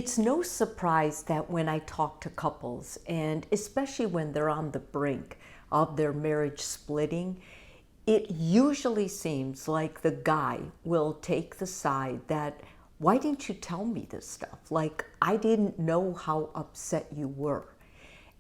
It's no surprise that when I talk to couples, and especially when they're on the brink of their marriage splitting, it usually seems like the guy will take the side that, why didn't you tell me this stuff? Like, I didn't know how upset you were.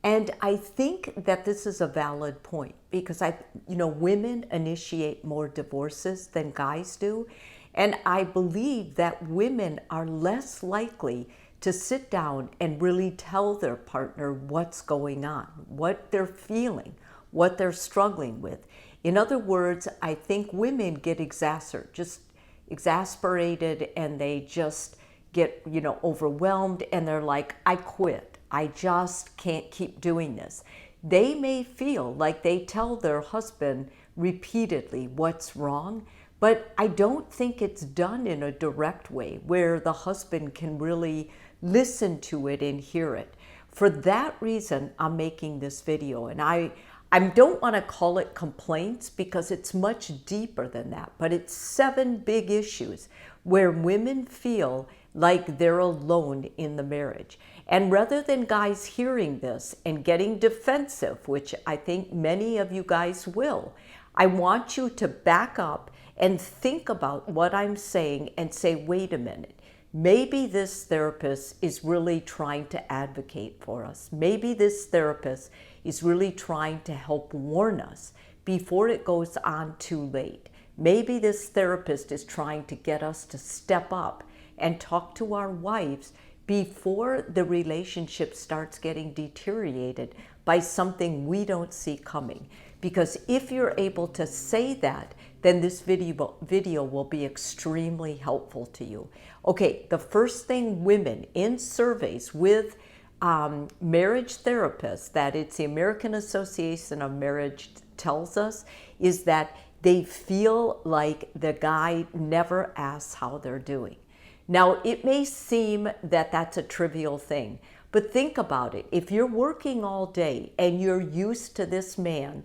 And I think that this is a valid point because women initiate more divorces than guys do. And I believe that women are less likely to sit down and really tell their partner what's going on, what they're feeling, what they're struggling with. In other words, I think women get exasperated and they just get, overwhelmed and they're like, I quit. I just can't keep doing this. They may feel like they tell their husband repeatedly what's wrong, but I don't think it's done in a direct way where the husband can really listen to it and hear it. For that reason, I'm making this video, and I don't want to call it complaints because it's much deeper than that, but it's 7 big issues where women feel like they're alone in the marriage. And rather than guys hearing this and getting defensive, which I think many of you guys will, I want you to back up and think about what I'm saying and say, wait a minute. Maybe this therapist is really trying to advocate for us. Maybe this therapist is really trying to help warn us before it goes on too late. Maybe this therapist is trying to get us to step up and talk to our wives before the relationship starts getting deteriorated by something we don't see coming. Because if you're able to say that, then this video will be extremely helpful to you. Okay, the first thing women in surveys with marriage therapists, that it's the American Association of Marriage tells us, is that they feel like the guy never asks how they're doing. Now, it may seem that that's a trivial thing, but think about it. If you're working all day and you're used to this man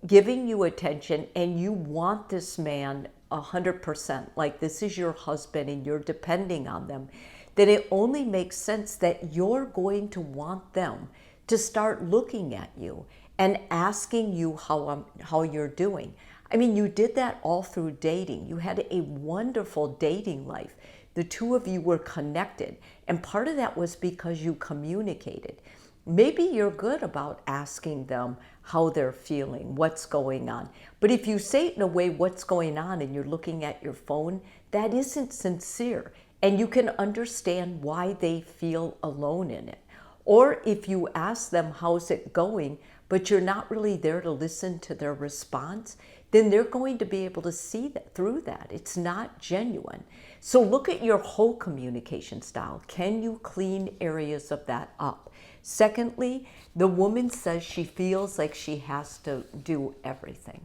giving you attention and you want this man 100%, like this is your husband and you're depending on them, then it only makes sense that you're going to want them to start looking at you and asking you how you're doing. I mean, you did that all through dating. You had a wonderful dating life. The two of you were connected, and part of that was because you communicated. Maybe you're good about asking them how they're feeling, what's going on. But if you say it in a way, what's going on, and you're looking at your phone, that isn't sincere. And you can understand why they feel alone in it. Or if you ask them, how's it going, but you're not really there to listen to their response, then they're going to be able to see that through that. It's not genuine. So look at your whole communication style. Can you clean areas of that up? Secondly, the woman says she feels like she has to do everything.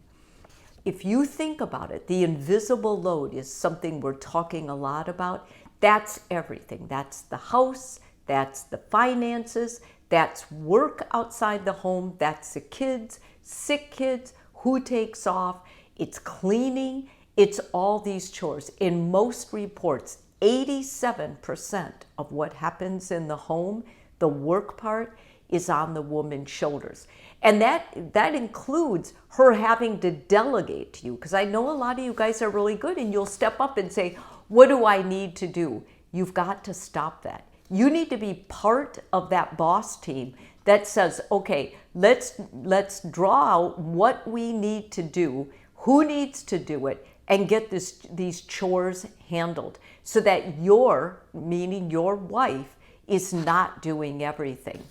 If you think about it, the invisible load is something we're talking a lot about. That's everything. That's the house, that's the finances, that's work outside the home, that's the kids, sick kids, who takes off, it's cleaning, it's all these chores. In most reports, 87% of what happens in the home, the work part, is on the woman's shoulders. And that includes her having to delegate to you, because I know a lot of you guys are really good and you'll step up and say, what do I need to do? You've got to stop that. You need to be part of that boss team that says, okay, let's draw out what we need to do, who needs to do it, and get these chores handled so that meaning your wife, is not doing everything.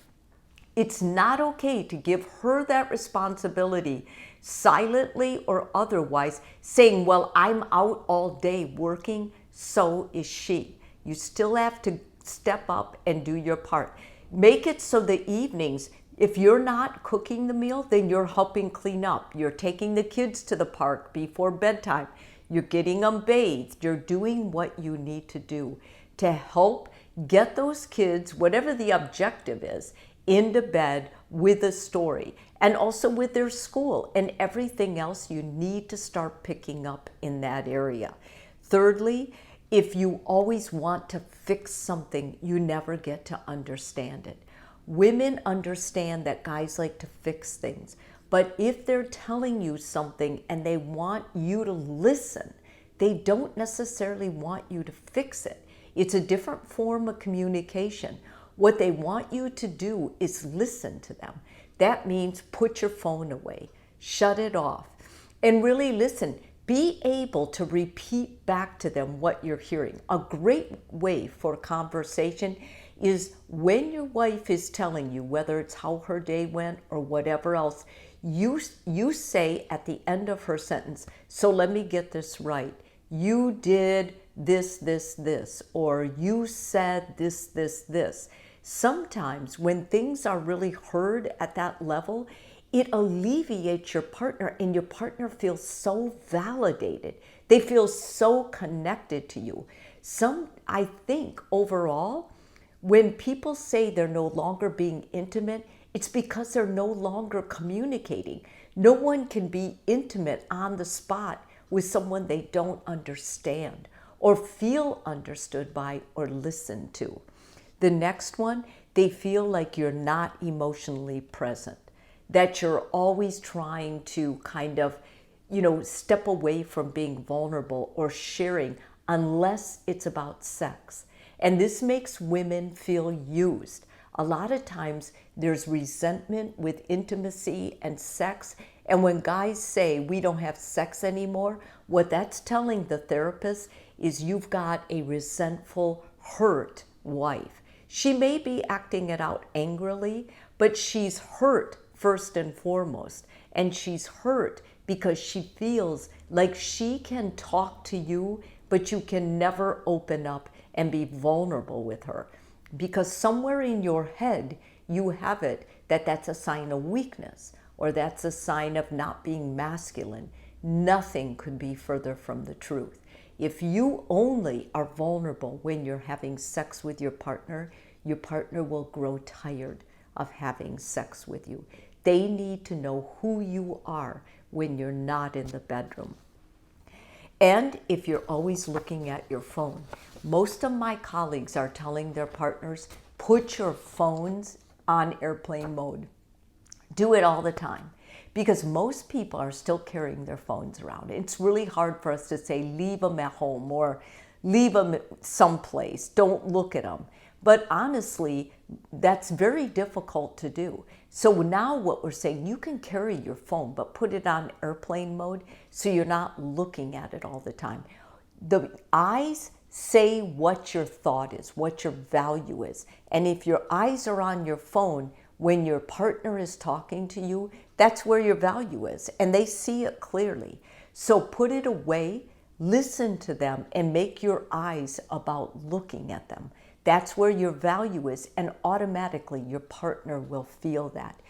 It's not okay to give her that responsibility silently or otherwise, saying, well, I'm out all day working, so is she. You still have to step up and do your part. Make it so the evenings, if you're not cooking the meal, then you're helping clean up. You're taking the kids to the park before bedtime. You're getting them bathed. You're doing what you need to do to help get those kids, whatever the objective is, into bed with a story, and also with their school and everything else you need to start picking up in that area. Thirdly, If you always want to fix something, you never get to understand it. Women understand that guys like to fix things, but if they're telling you something and they want you to listen, they don't necessarily want you to fix it. It's a different form of communication. What they want you to do is listen to them. That means put your phone away, shut it off, and really listen. Be able to repeat back to them what you're hearing. A great way for conversation is when your wife is telling you, whether it's how her day went or whatever else, you say at the end of her sentence, so let me get this right. You did this, this, this, or you said this, this, this. Sometimes when things are really heard at that level, it alleviates your partner, and your partner feels so validated. They feel so connected to you. I think overall, when people say they're no longer being intimate, it's because they're no longer communicating. No one can be intimate on the spot with someone they don't understand or feel understood by or listened to. The next one, they feel like you're not emotionally present, that you're always trying to kind of, step away from being vulnerable or sharing unless it's about sex. And this makes women feel used. A lot of times there's resentment with intimacy and sex. And when guys say we don't have sex anymore, what that's telling the therapist is you've got a resentful, hurt wife. She may be acting it out angrily, but she's hurt first and foremost. And she's hurt because she feels like she can talk to you, but you can never open up and be vulnerable with her. Because somewhere in your head, you have it that that's a sign of weakness, or that's a sign of not being masculine. Nothing could be further from the truth. If you only are vulnerable when you're having sex with your partner will grow tired of having sex with you. They need to know who you are when you're not in the bedroom. And if you're always looking at your phone, most of my colleagues are telling their partners, put your phones on airplane mode. Do it all the time, because most people are still carrying their phones around. It's really hard for us to say, leave them at home or leave them someplace. Don't look at them. But honestly, that's very difficult to do. So now what we're saying, you can carry your phone, but put it on airplane mode so you're not looking at it all the time. The eyes say what your thought is, what your value is. And if your eyes are on your phone when your partner is talking to you, that's where your value is. And they see it clearly. So put it away, listen to them, and make your eyes about looking at them. That's where your value is, and automatically your partner will feel that.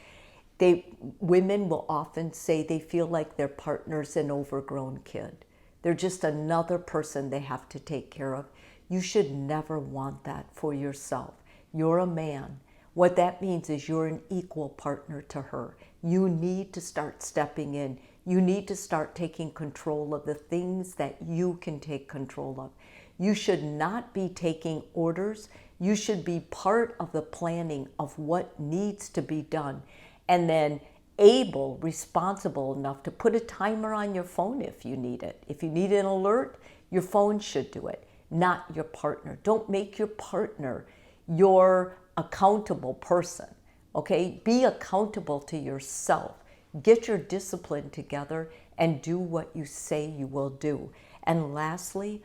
Women will often say they feel like their partner's an overgrown kid. They're just another person they have to take care of. You should never want that for yourself. You're a man. What that means is you're an equal partner to her. You need to start stepping in. You need to start taking control of the things that you can take control of. You should not be taking orders. You should be part of the planning of what needs to be done, and then responsible enough to put a timer on your phone if you need it. If you need an alert, your phone should do it, not your partner. Don't make your partner your accountable person, okay? Be accountable to yourself. Get your discipline together and do what you say you will do. And lastly,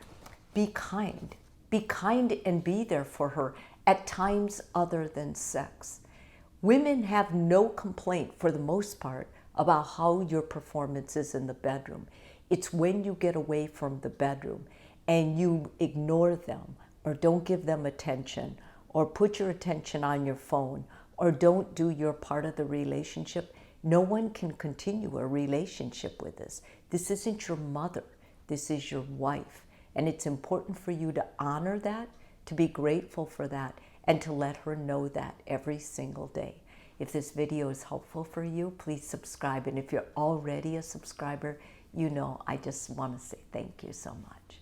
be kind. Be kind and be there for her at times other than sex. Women have no complaint, for the most part, about how your performance is in the bedroom. It's when you get away from the bedroom and you ignore them or don't give them attention or put your attention on your phone or don't do your part of the relationship. No one can continue a relationship with this. This isn't your mother. This is your wife. And it's important for you to honor that, to be grateful for that, and to let her know that every single day. If this video is helpful for you, please subscribe. And if you're already a subscriber, I just want to say thank you so much.